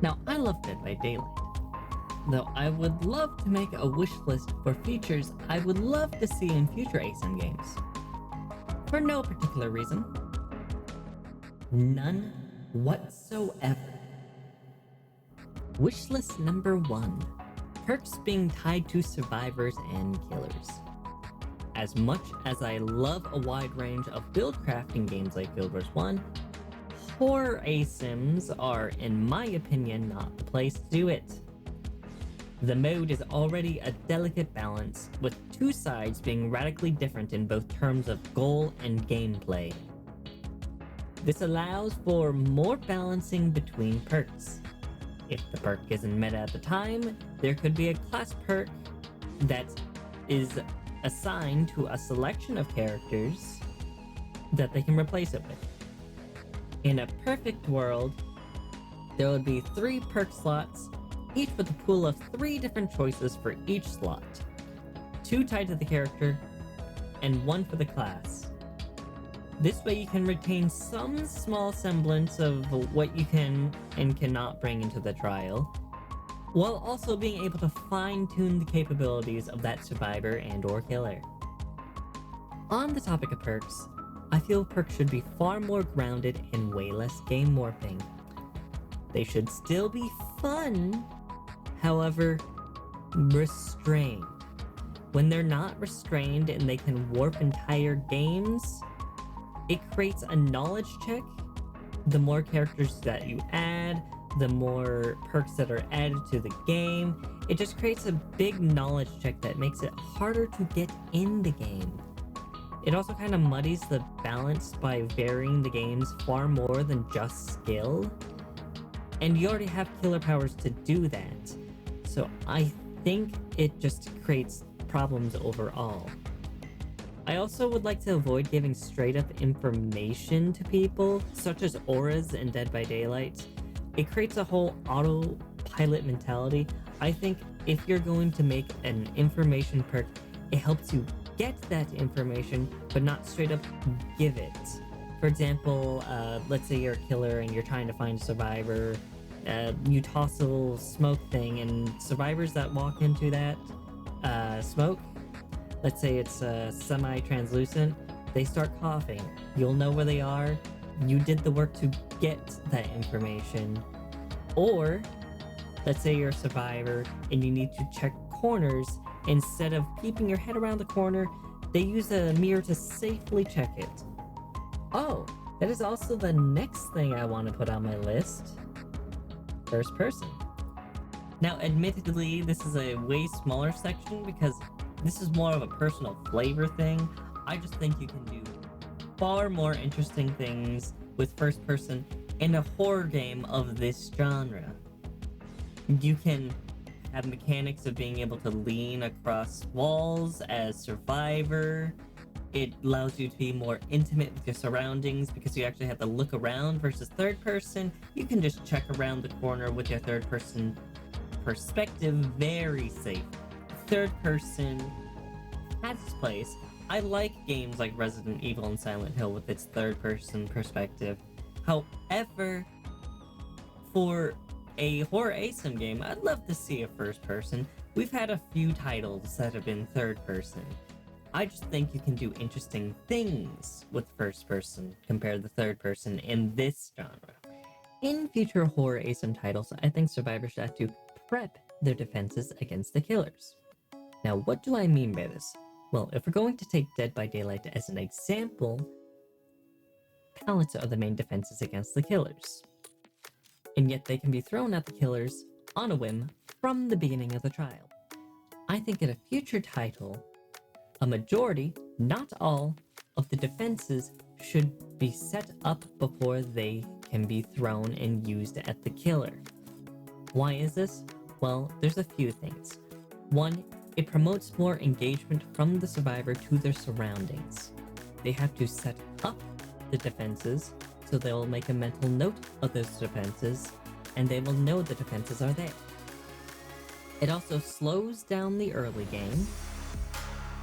Now, I love Dead by Daylight, though I would love to make a wish list for features I would love to see in future Asym games. For no particular reason. None whatsoever. Wishlist number 1. Perks being tied to survivors and killers. As much as I love a wide range of build crafting games like Guild Wars 1, Horror Asyms are, in my opinion, not the place to do it. The mode is already a delicate balance, with two sides being radically different in both terms of goal and gameplay. This allows for more balancing between perks. If the perk isn't meta at the time, there could be a class perk that is assigned to a selection of characters that they can replace it with. In a perfect world, there would be 3 perk slots, each with a pool of 3 different choices for each slot. 2 tied to the character, and 1 for the class. This way you can retain some small semblance of what you can and cannot bring into the trial, while also being able to fine-tune the capabilities of that survivor and or killer. On the topic of perks, I feel perks should be far more grounded and way less game warping. They should still be fun, however, restrained. When they're not restrained and they can warp entire games, it creates a knowledge check. The more characters that you add, the more perks that are added to the game. It just creates a big knowledge check that makes it harder to get in the game. It also kind of muddies the balance by varying the games far more than just skill. And you already have killer powers to do that. So I think it just creates problems overall. I also would like to avoid giving straight up information to people, such as auras in Dead by Daylight. It creates a whole autopilot mentality. I think if you're going to make an information perk, it helps you get that information, but not straight up give it. For example, let's say you're a killer and you're trying to find a survivor. You toss a little smoke thing, and survivors that walk into that smoke, let's say it's semi-translucent, they start coughing. You'll know where they are. You did the work to get that information. Or, let's say you're a survivor and you need to check corners. Instead of peeping your head around the corner, they use a mirror to safely check it. Oh, that is also the next thing I want to put on my list. First person. Now, admittedly, this is a way smaller section because this is more of a personal flavor thing. I just think you can do far more interesting things with first person in a horror game of this genre. You can have mechanics of being able to lean across walls as survivor. It allows you to be more intimate with your surroundings because you actually have to look around versus third person. You can just check around the corner with your third person perspective very safe. Third person has its place. I like games like Resident Evil and Silent Hill with its third person perspective. However, for a Horror Asym game, I'd love to see a first person. We've had a few titles that have been third person. I just think you can do interesting things with first person compared to third person in this genre. In future Horror Asym titles, I think survivors should have to prep their defenses against the killers. Now, what do I mean by this? Well, if we're going to take Dead by Daylight as an example, pallets are the main defenses against the killers. And yet they can be thrown at the killers on a whim from the beginning of the trial. I think in a future title, a majority, not all, of the defenses should be set up before they can be thrown and used at the killer. Why is this? Well, there's a few things. One, it promotes more engagement from the survivor to their surroundings. They have to set up the defenses, so they will make a mental note of those defenses, and they will know the defenses are there. It also slows down the early game,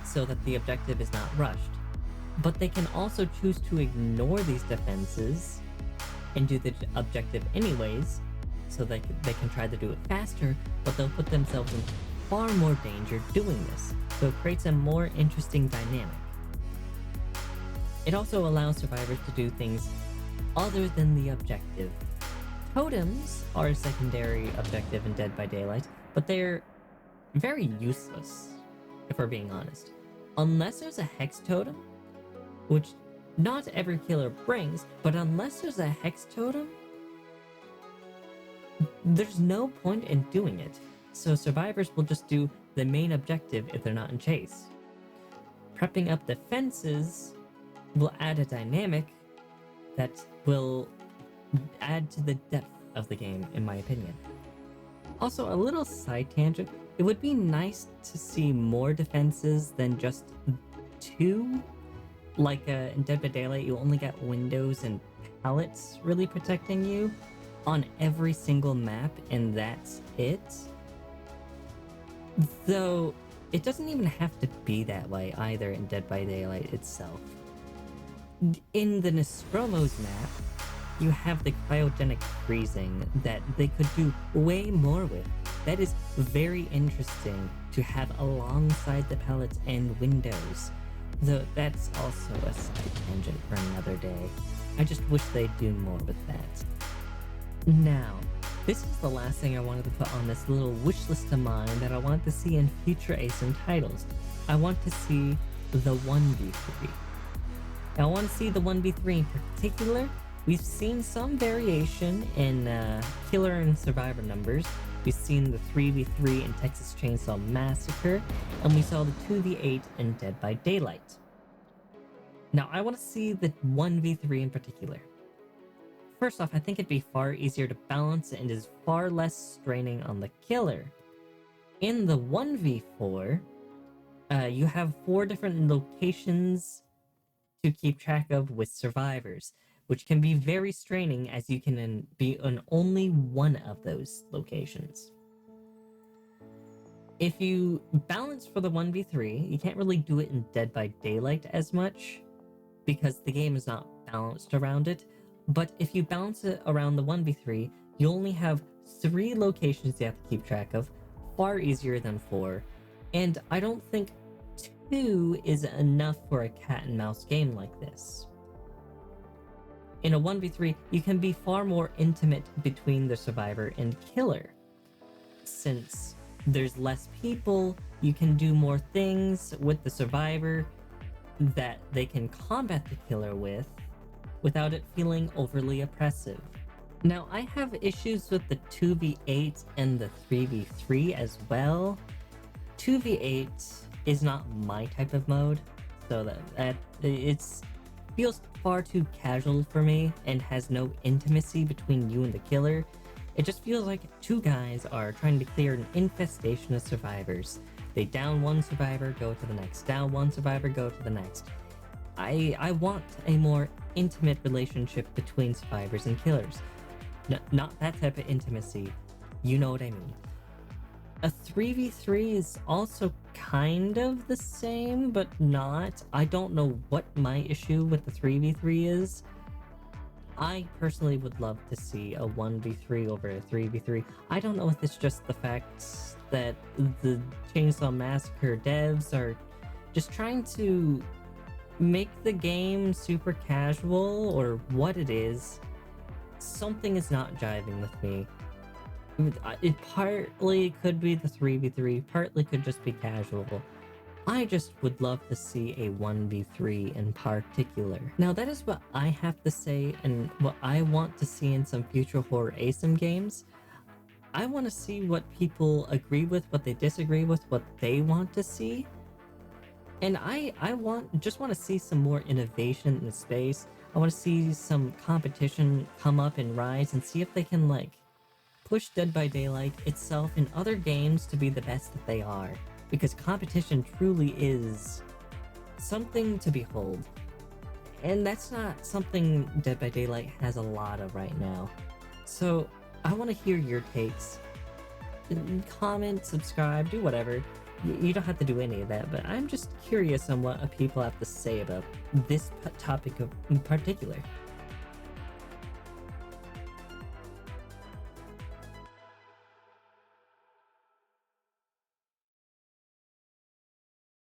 so that the objective is not rushed. But they can also choose to ignore these defenses and do the objective anyways, so they can try to do it faster, but they'll put themselves in far more danger doing this, so it creates a more interesting dynamic. It also allows survivors to do things other than the objective. Totems are a secondary objective in Dead by Daylight, but they're very useless, if we're being honest. Unless there's a hex totem, which not every killer brings, but unless there's a hex totem, there's no point in doing it. So survivors will just do the main objective if they're not in chase. Prepping up defenses will add a dynamic that will add to the depth of the game, in my opinion. Also, a little side tangent, it would be nice to see more defenses than just 2. Like in Dead by Daylight, you only got windows and pallets really protecting you on every single map, and that's it. Though, it doesn't even have to be that way either in Dead by Daylight itself. In the Nostromo's map, you have the cryogenic freezing that they could do way more with. That is very interesting to have alongside the pallets and windows. Though that's also a side tangent for another day. I just wish they'd do more with that. Now, this is the last thing I wanted to put on this little wish list of mine that I want to see in future Asym titles. I want to see the 1v3. I want to see the 1v3 in particular. We've seen some variation in killer and survivor numbers. We've seen the 3v3 in Texas Chainsaw Massacre, and we saw the 2v8 in Dead by Daylight. Now, I want to see the 1v3 in particular. First off, I think it'd be far easier to balance and is far less straining on the killer. In the 1v4, you have 4 different locations to keep track of with survivors, which can be very straining as you can be on only one of those locations. If you balance for the 1v3, you can't really do it in Dead by Daylight as much, because the game is not balanced around it. But if you balance it around the 1v3, you only have 3 locations you have to keep track of, far easier than 4. And I don't think 2 is enough for a cat and mouse game like this. In a 1v3, you can be far more intimate between the survivor and killer. Since there's less people, you can do more things with the survivor that they can combat the killer with without it feeling overly oppressive. Now, I have issues with the 2v8 and the 3v3 as well. 2v8 is not my type of mode, so that it's feels far too casual for me and has no intimacy between you and the killer. It just feels like 2 guys are trying to clear an infestation of survivors. They down 1 survivor, go to the next. Down 1 survivor, go to the next. I want a more intimate relationship between survivors and killers. Not that type of intimacy. You know what I mean. A 3v3 is also kind of the same, but not. I don't know what my issue with the 3v3 is. I personally would love to see a 1v3 over a 3v3. I don't know if it's just the fact that the Chainsaw Massacre devs are just trying to make the game super casual or what it is. Something is not jiving with me. It partly could be the 3v3, partly could just be casual. I just would love to see a 1v3 in particular. Now that is what I have to say and what I want to see in some future Horror Asym games. I want to see what people agree with, what they disagree with, what they want to see. And I just want to see some more innovation in the space. I want to see some competition come up and rise and see if they can push Dead by Daylight itself in other games to be the best that they are. Because competition truly is something to behold. And that's not something Dead by Daylight has a lot of right now. So I want to hear your takes. Comment, subscribe, do whatever. You don't have to do any of that, but I'm just curious on what people have to say about this topic in particular.